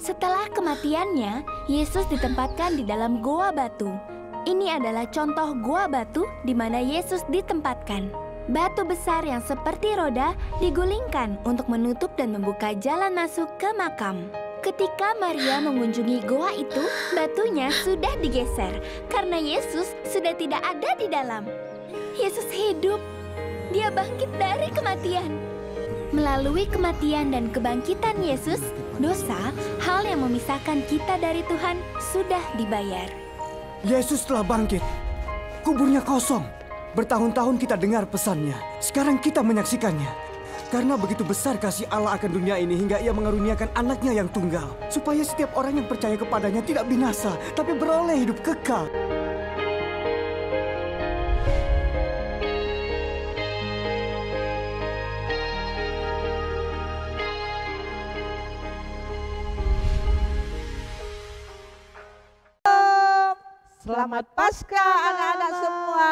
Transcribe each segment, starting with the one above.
Setelah kematiannya, Yesus ditempatkan di dalam goa batu. Ini adalah contoh goa batu di mana Yesus ditempatkan. Batu besar yang seperti roda digulingkan untuk menutup dan membuka jalan masuk ke makam. Ketika Maria mengunjungi goa itu, batunya sudah digeser karena Yesus sudah tidak ada di dalam. Yesus hidup. Dia bangkit dari kematian. Melalui kematian dan kebangkitan Yesus, dosa, hal yang memisahkan kita dari Tuhan, sudah dibayar. Yesus telah bangkit. Kuburnya kosong. Bertahun-tahun kita dengar pesannya. Sekarang kita menyaksikannya. Karena begitu besar kasih Allah akan dunia ini hingga Ia mengaruniakan anaknya yang tunggal. Supaya setiap orang yang percaya kepadanya tidak binasa, tapi beroleh hidup kekal. Selamat Paskah anak-anak semua.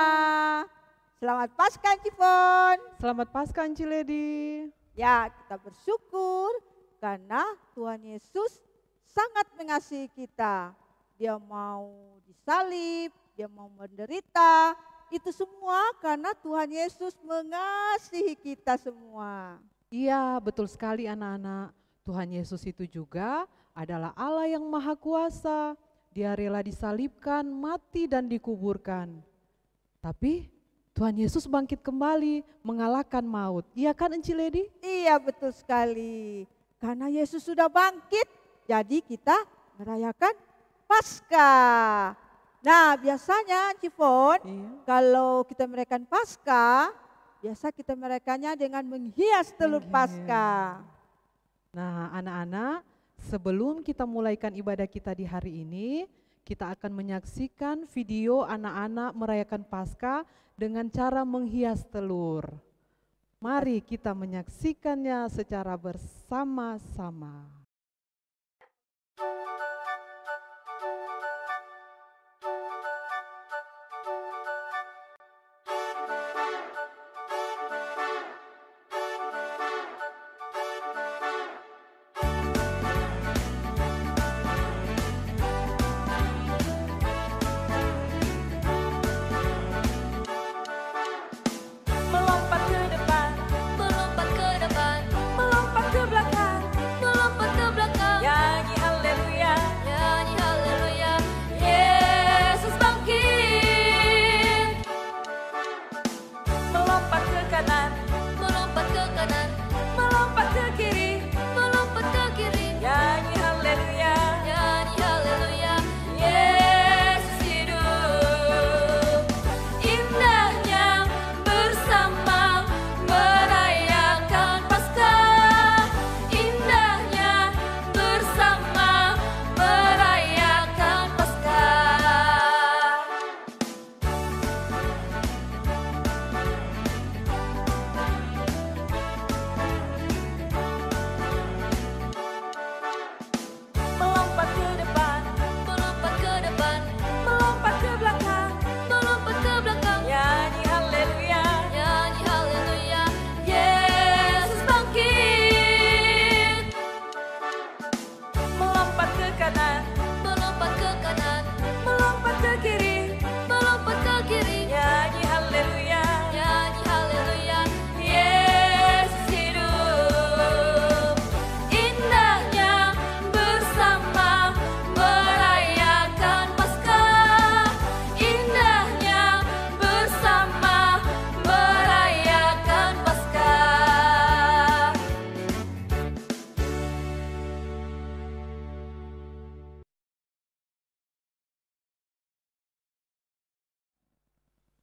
Selamat Paskah Cipon. Selamat Paskah Ci Lady. Ya, kita bersyukur karena Tuhan Yesus sangat mengasihi kita. Dia mau disalib, dia mau menderita. Itu semua karena Tuhan Yesus mengasihi kita semua. Iya, betul sekali anak-anak. Tuhan Yesus itu juga adalah Allah yang Maha Kuasa. Dia rela disalibkan, mati dan dikuburkan. Tapi Tuhan Yesus bangkit kembali, mengalahkan maut. Iya kan Enci Lady? Iya betul sekali. Karena Yesus sudah bangkit, jadi kita merayakan Paskah. Nah biasanya Cifon, kalau kita merayakan Paskah, biasa kita merayakannya dengan menghias telur Paskah. Nah anak-anak, sebelum kita mulaikan ibadah kita di hari ini, kita akan menyaksikan video anak-anak merayakan Paskah dengan cara menghias telur. Mari kita menyaksikannya secara bersama-sama.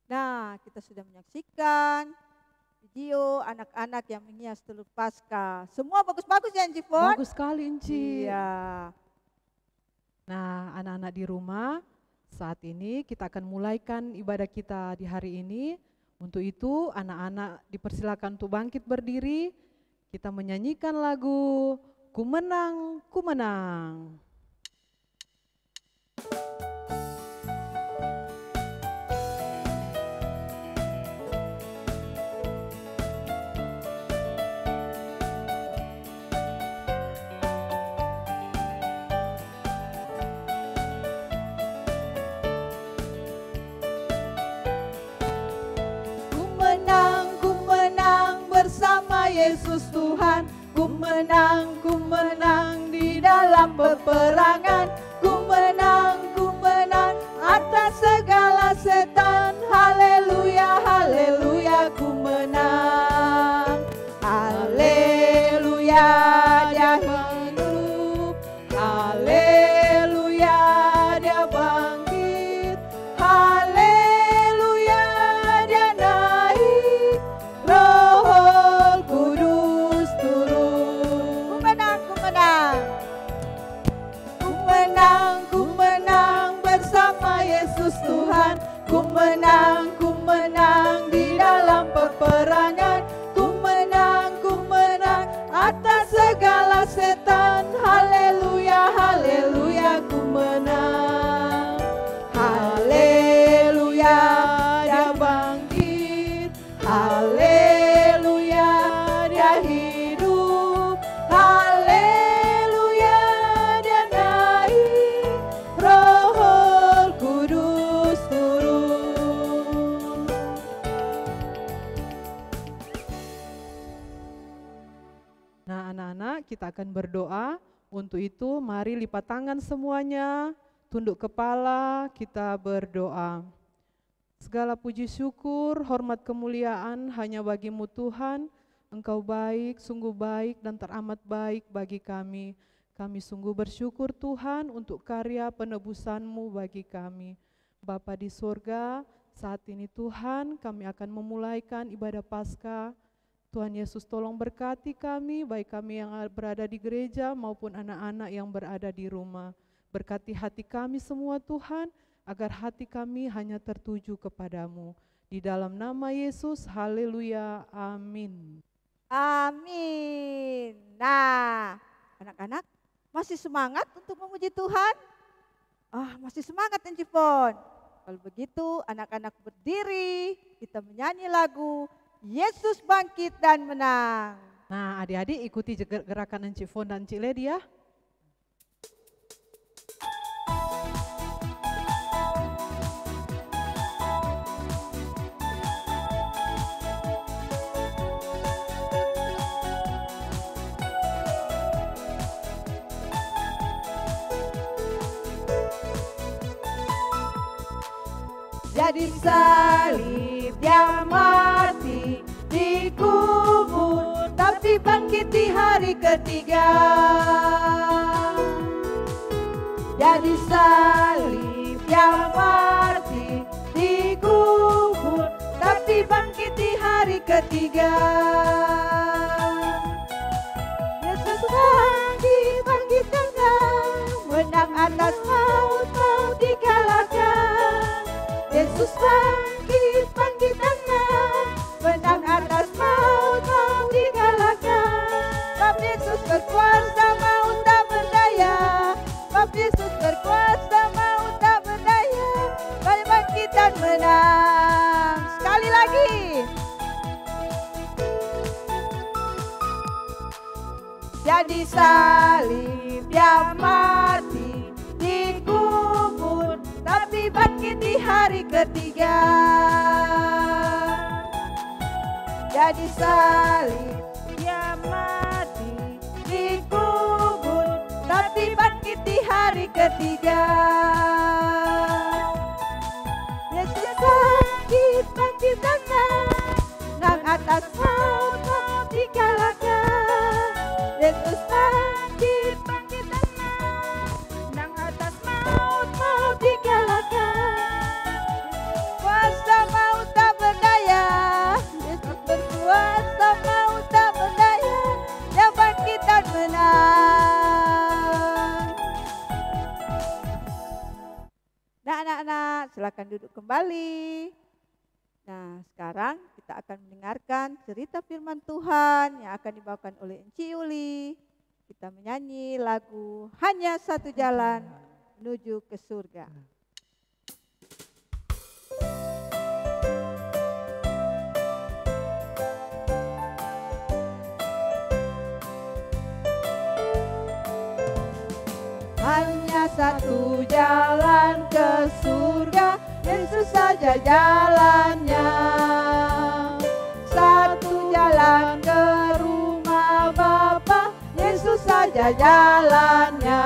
Nah, kita sudah menyaksikan video anak-anak yang menghias telur Paskah. Semua bagus-bagus ya, Cipon? Bagus sekali, Enci. Iya. Nah, anak-anak di rumah, saat ini kita akan mulaikan ibadah kita di hari ini. Untuk itu, anak-anak dipersilakan untuk bangkit berdiri. Kita menyanyikan lagu Ku Menang, Ku Menang. Yesus Tuhan. Ku menang di dalam peperangan. Ku menang atas segala setan. Haleluya, haleluya, ku menang. Haleluya, dia hidup. Haleluya, dia bangkit. Haleluya, dia naik. Roh Kudus turun. Ku menang. Ku menang bersama Yesus Tuhan. Ku menang di dalam peperangan. Ku menang atas segala setan. Haleluya, haleluya, ku menang. Haleluya, dia bangkit. Haleluya, dia hidup. Haleluya, dia naik. Roh Kudus turun. Nah, anak-anak, kita akan berdoa. Untuk itu, mari lipat tangan semuanya, tunduk kepala, kita berdoa. Segala puji syukur, hormat kemuliaan hanya bagi-Mu Tuhan. Engkau baik, sungguh baik dan teramat baik bagi kami. Kami sungguh bersyukur Tuhan untuk karya penebusan-Mu bagi kami. Bapa di surga, saat ini Tuhan kami akan memulaikan ibadah Paskah. Tuhan Yesus tolong berkati kami, baik kami yang berada di gereja maupun anak-anak yang berada di rumah. Berkati hati kami semua Tuhan, agar hati kami hanya tertuju kepadamu. Di dalam nama Yesus, haleluya, amin. Amin. Nah, anak-anak masih semangat untuk memuji Tuhan? Masih semangat Encifon. Kalau begitu anak-anak berdiri, kita menyanyi lagu Yesus bangkit dan menang. Nah, adik-adik ikuti gerakan Encifon dan Cik Ledi ya. Jadi salib dia mati, dikubur, tapi bangkit di hari ketiga. Jadi salib dia mati, dikubur, tapi bangkit di hari ketiga. Yesus bangkit tenang, menang atas maut, maut dikalahkan. Yesus bangkit tenang, menang atas maut, maut dikalahkan. Bab Yesus berkuasa, maut tak berdaya. Bab Yesus berkuasa, maut tak berdaya. Bangkit dan menang. Sekali lagi. Jadi salib dia mati, dikubur, tapi bangkit di hari ketiga. Jadi salib dia mati, dikubur, tapi bangkit di hari ketiga. Yesus bangkit tenang, menang atas maut, maut dikalahkan. Yesus bangkit tenang, menang atas maut, maut dikalahkan. Kuasa maut tak berdaya, Yesus berkuasa, maut tak berdaya. Dia bangkit dan menang. Nah anak-anak, silakan duduk kembali. Nah sekarang kita akan mendengarkan cerita firman Tuhan yang akan dibawakan oleh Enci Yuli. Kita menyanyi lagu Hanya Satu Jalan Menuju ke Surga. Hanya satu jalan ke surga, Yesus saja jalannya. Satu jalan ke rumah saja jalannya.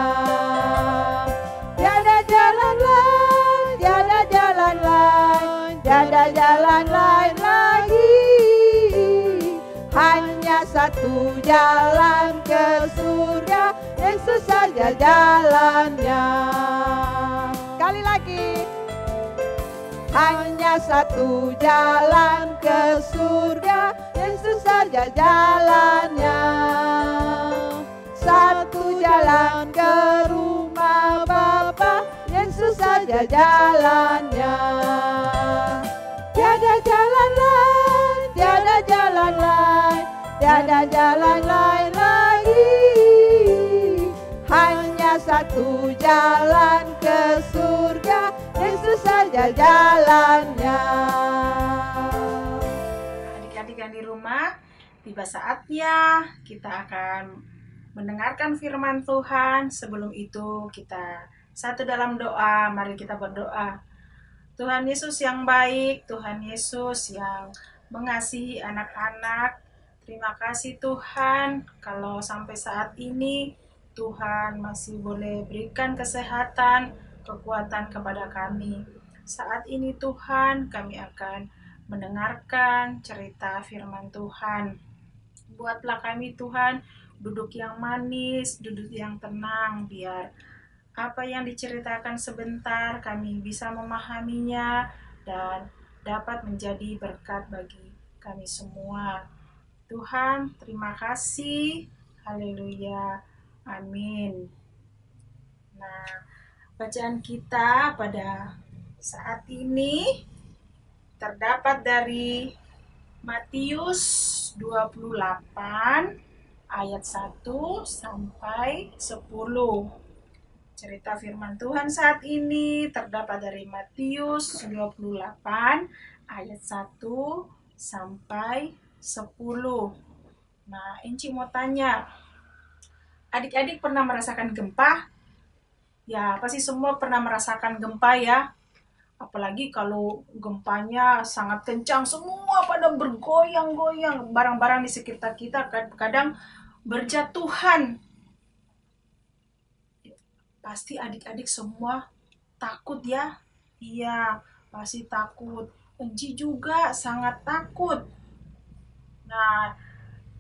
Tiada jalan lain, tiada jalan lain, tiada jalan lain lagi. Hanya satu jalan ke surga, Yesus saja jalannya. Sekali lagi. Hanya satu jalan ke surga, Yesus saja jalannya. Satu jalan ke rumah Bapa, Yesus saja jalannya. Tiada jalan lain, tiada jalan lain, tiada jalan lain lagi. Hanya satu jalan ke surga, Yesus saja jalannya. Adik-adik yang di rumah, tiba saatnya kita akan mendengarkan firman Tuhan. Sebelum itu kita satu dalam doa, mari kita berdoa. Tuhan Yesus yang baik, Tuhan Yesus yang mengasihi anak-anak, terima kasih Tuhan kalau sampai saat ini Tuhan masih boleh berikan kesehatan, kekuatan kepada kami. Saat ini Tuhan, kami akan mendengarkan cerita firman Tuhan. Buatlah kami Tuhan duduk yang manis, duduk yang tenang, biar apa yang diceritakan sebentar kami bisa memahaminya dan dapat menjadi berkat bagi kami semua. Tuhan, terima kasih. Haleluya. Amin. Nah, bacaan kita pada saat ini terdapat dari Matius 28 ayat 1 sampai 10. Cerita firman Tuhan saat ini terdapat dari Matius 28 ayat 1 sampai 10. Nah, Enci mau tanya, adik-adik pernah merasakan gempa? Ya, pasti semua pernah merasakan gempa ya. Apalagi kalau gempanya sangat kencang, semua pada bergoyang-goyang. Barang-barang di sekitar kita kadang berjatuhan. Pasti adik-adik semua takut ya? Iya, pasti takut. Enci juga sangat takut. Nah,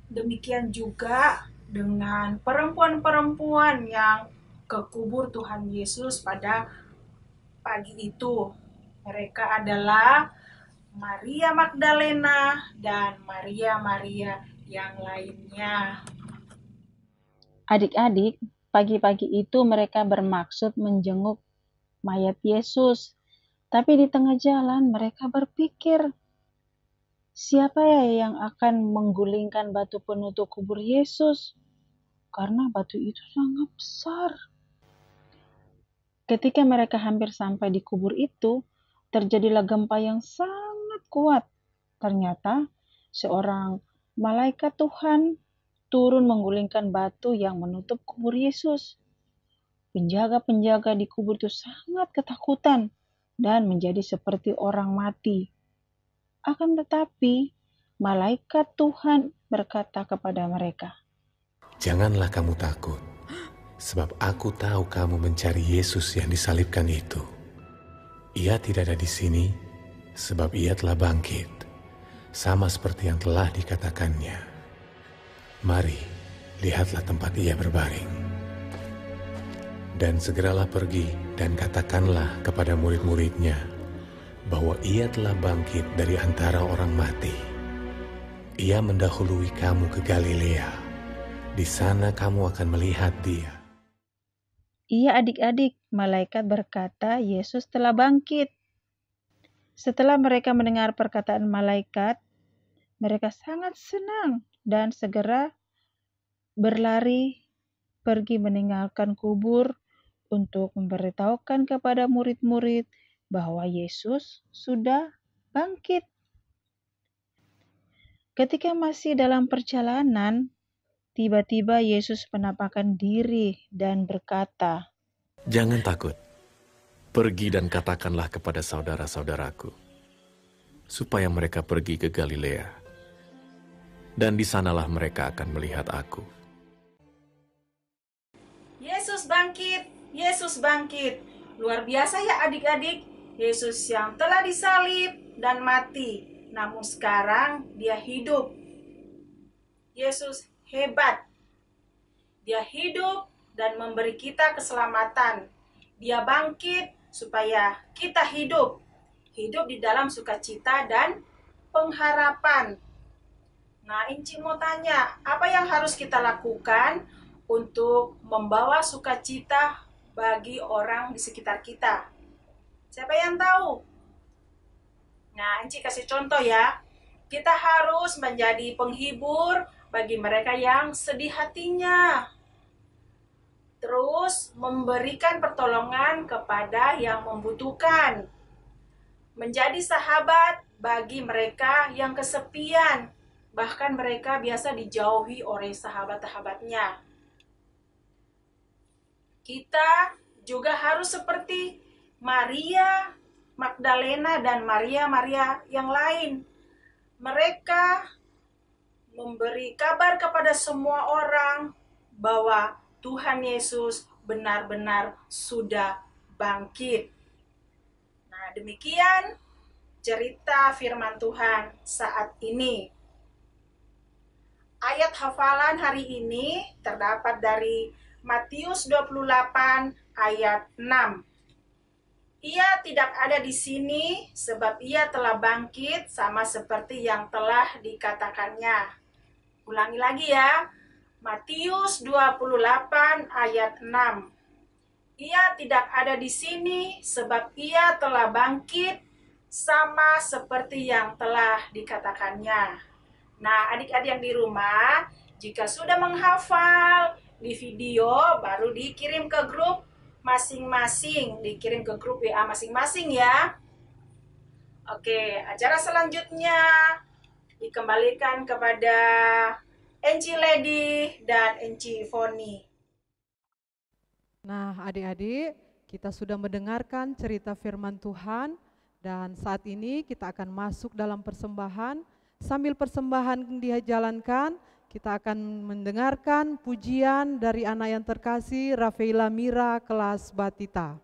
demikian juga dengan perempuan-perempuan yang ke kubur Tuhan Yesus pada pagi itu. Mereka adalah Maria Magdalena dan Maria yang lainnya. Adik-adik, pagi-pagi itu mereka bermaksud menjenguk mayat Yesus. Tapi di tengah jalan mereka berpikir, siapa ya yang akan menggulingkan batu penutup kubur Yesus? Karena batu itu sangat besar. Ketika mereka hampir sampai di kubur itu, terjadilah gempa yang sangat kuat. Ternyata seorang malaikat Tuhan turun menggulingkan batu yang menutup kubur Yesus. Penjaga-penjaga di kubur itu sangat ketakutan dan menjadi seperti orang mati. Akan tetapi, malaikat Tuhan berkata kepada mereka, "Janganlah kamu takut, sebab aku tahu kamu mencari Yesus yang disalibkan itu. Ia tidak ada di sini, sebab ia telah bangkit, sama seperti yang telah dikatakannya. Mari, lihatlah tempat ia berbaring. Dan segeralah pergi dan katakanlah kepada murid-muridnya bahwa ia telah bangkit dari antara orang mati. Ia mendahului kamu ke Galilea. Di sana kamu akan melihat dia." "Iya adik-adik," malaikat berkata, "Yesus telah bangkit." Setelah mereka mendengar perkataan malaikat, mereka sangat senang dan segera berlari pergi meninggalkan kubur untuk memberitahukan kepada murid-murid bahwa Yesus sudah bangkit. Ketika masih dalam perjalanan, tiba-tiba Yesus menampakkan diri dan berkata, "Jangan takut. Pergi dan katakanlah kepada saudara-saudaraku, supaya mereka pergi ke Galilea, dan di sanalah mereka akan melihat aku." Yesus bangkit, Yesus bangkit. Luar biasa ya adik-adik, Yesus yang telah disalib dan mati, namun sekarang dia hidup. Yesus hebat. Dia hidup dan memberi kita keselamatan. Dia bangkit supaya kita hidup. Hidup di dalam sukacita dan pengharapan. Nah, Inci mau tanya, apa yang harus kita lakukan untuk membawa sukacita bagi orang di sekitar kita? Siapa yang tahu? Nah, Inci kasih contoh ya. Kita harus menjadi penghibur bagi mereka yang sedih hatinya. Terus memberikan pertolongan kepada yang membutuhkan. Menjadi sahabat bagi mereka yang kesepian. Bahkan mereka biasa dijauhi oleh sahabat-sahabatnya. Kita juga harus seperti Maria Magdalena dan Maria yang lain. Mereka memberi kabar kepada semua orang bahwa Tuhan Yesus benar-benar sudah bangkit. Nah, demikian cerita firman Tuhan saat ini. Ayat hafalan hari ini terdapat dari Matius 28 ayat 6. Ia tidak ada di sini sebab ia telah bangkit sama seperti yang telah dikatakannya. Ulangi lagi ya. Matius 28 ayat 6. Ia tidak ada di sini sebab ia telah bangkit sama seperti yang telah dikatakannya. Nah, adik-adik yang di rumah, jika sudah menghafal di video, baru dikirim ke grup masing-masing, dikirim ke grup WA masing-masing ya. Oke, acara selanjutnya dikembalikan kepada Enci Lady dan Enci Foni. Nah, adik-adik, kita sudah mendengarkan cerita firman Tuhan dan saat ini kita akan masuk dalam persembahan. Sambil persembahan dijalankan, kita akan mendengarkan pujian dari anak yang terkasih Rafaela Mira kelas Batita.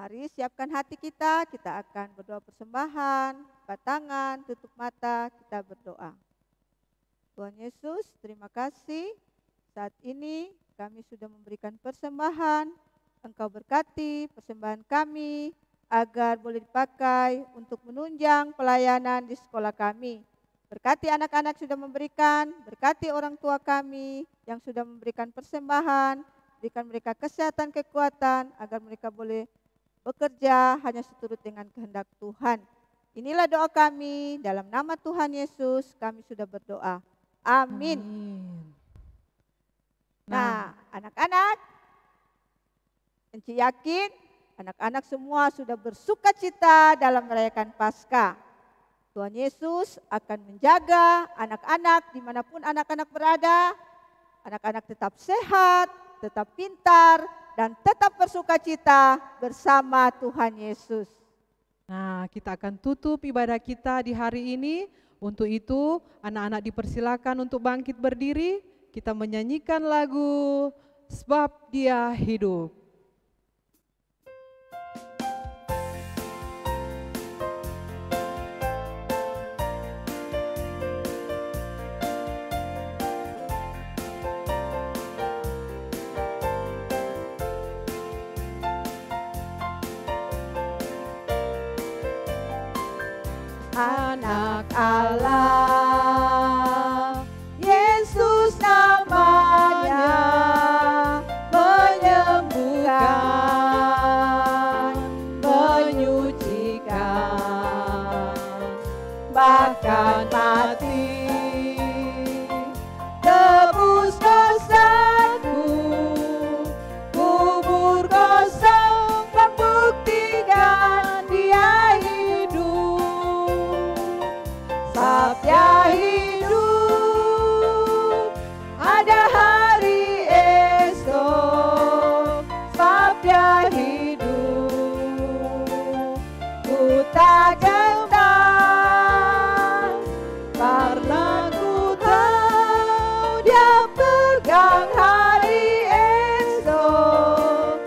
Mari siapkan hati kita akan berdoa persembahan, buka tangan, tutup mata, kita berdoa. Tuhan Yesus, terima kasih. Saat ini kami sudah memberikan persembahan, Engkau berkati persembahan kami, agar boleh dipakai untuk menunjang pelayanan di sekolah kami. Berkati anak-anak sudah memberikan, berkati orang tua kami yang sudah memberikan persembahan, berikan mereka kesehatan, kekuatan, agar mereka boleh bekerja hanya seturut dengan kehendak Tuhan. Inilah doa kami, dalam nama Tuhan Yesus kami sudah berdoa. Amin. Nah, anak-anak, Enci yakin anak-anak semua sudah bersuka cita dalam merayakan Paskah. Tuhan Yesus akan menjaga anak-anak dimanapun anak-anak berada. Anak-anak tetap sehat, tetap pintar, dan tetap bersuka cita bersama Tuhan Yesus. Nah, kita akan tutup ibadah kita di hari ini. Untuk itu, anak-anak dipersilakan untuk bangkit berdiri. Kita menyanyikan lagu Sebab Dia Hidup. Anak Allah, Yesus namanya, menyembuhkan, menyucikan, bahkan mati, tebus dosaku, kubur kosong membuktikan Dia hidup. Sebab Dia hidup, ada hari esok. Sebab Dia hidup, ku tak gentar, karena ku tahu Dia pegang hari esok.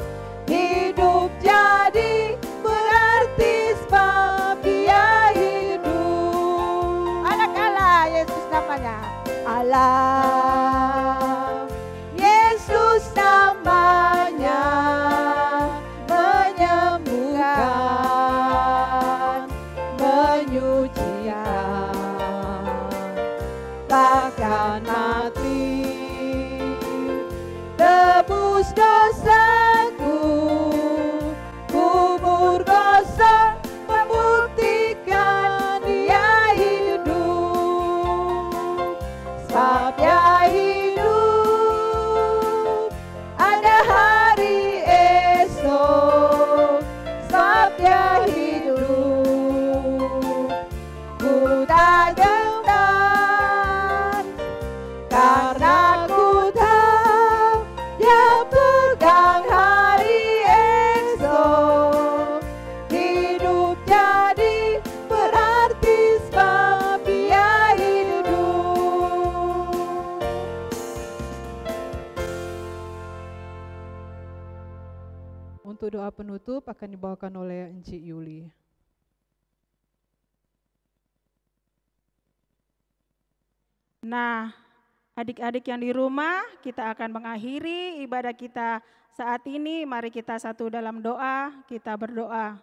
Hidup jadi berarti sebab Dia hidup. Anak Allah, Yesus namanya. Allah, Yesus namanya, menyembuhkan, menyucikan, bahkan mati, tebus dosaku, kubur kosong membuktikan Dia hidup. Sebab Dia hidup, ada hari esok. Sebab Dia hidup, ku tak gentar, karena ku tahu Dia pegang hari esok. Hidup jadi berarti sebab Dia hidup. Untuk doa penutup akan dibawakan oleh Encik Yuli. Nah, adik-adik yang di rumah, kita akan mengakhiri ibadah kita saat ini. Mari kita satu dalam doa, kita berdoa.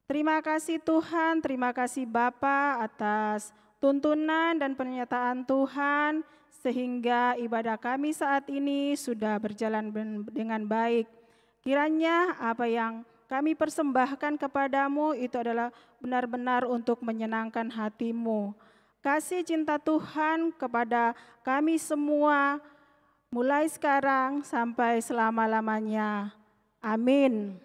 Terima kasih Tuhan, terima kasih Bapa atas tuntunan dan pernyataan Tuhan, sehingga ibadah kami saat ini sudah berjalan dengan baik. Kiranya apa yang kami persembahkan kepadamu itu adalah benar-benar untuk menyenangkan hati-Mu. Kasih cinta Tuhan kepada kami semua, mulai sekarang sampai selama-lamanya. Amin.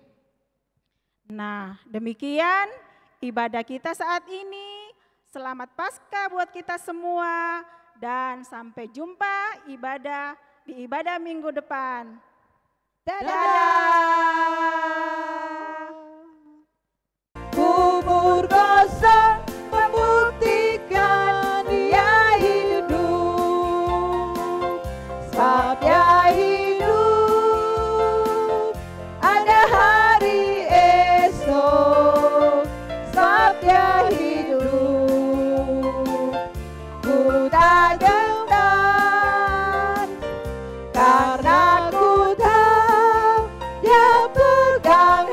Nah, demikian ibadah kita saat ini. Selamat Paskah buat kita semua, dan sampai jumpa di ibadah minggu depan. Dadah! Kubur kosong membuktikan Dia hidup. Sebab Dia hidup, ada hari esok. Sebab Dia hidup, ku tak gentar, karena ku tahu Dia pegang